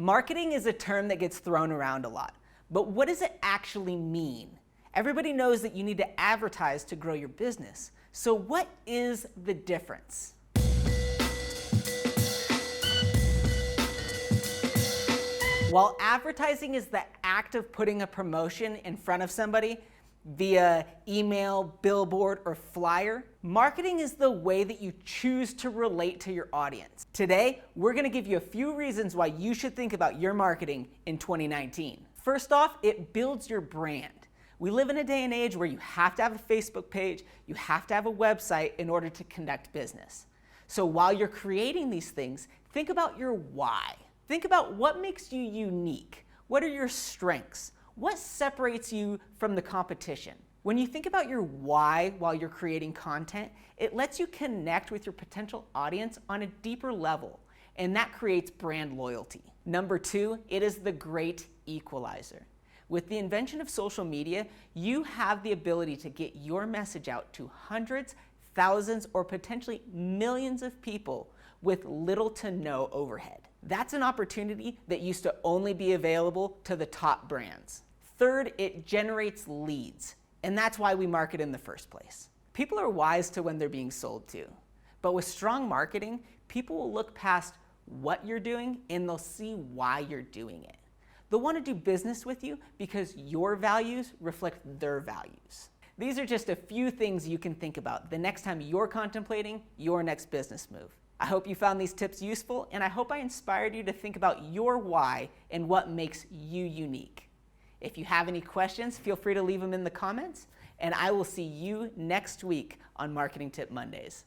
Marketing is a term that gets thrown around a lot, but what does it actually mean? Everybody knows that you need to advertise to grow your business. So what is the difference? While advertising is the act of putting a promotion in front of somebody via email, billboard, or flyer, marketing is the way that you choose to relate to your audience. Today, we're going to give you a few reasons why you should think about your marketing in 2019. First off, it builds your brand. We live in a day and age where you have to have a Facebook page, you have to have a website in order to conduct business. So while you're creating these things, think about your why. Think about what makes you unique. What are your strengths? What separates you from the competition? When you think about your why while you're creating content, it lets you connect with your potential audience on a deeper level, and that creates brand loyalty. Number two, it is the great equalizer. With the invention of social media, you have the ability to get your message out to hundreds, thousands, or potentially millions of people with little to no overhead. That's an opportunity that used to only be available to the top brands. Third, it generates leads, and that's why we market in the first place. People are wise to when they're being sold to, but with strong marketing, people will look past what you're doing and they'll see why you're doing it. They'll want to do business with you because your values reflect their values. These are just a few things you can think about the next time you're contemplating your next business move. I hope you found these tips useful, and I hope I inspired you to think about your why and what makes you unique. If you have any questions, feel free to leave them in the comments, and I will see you next week on Marketing Tip Mondays.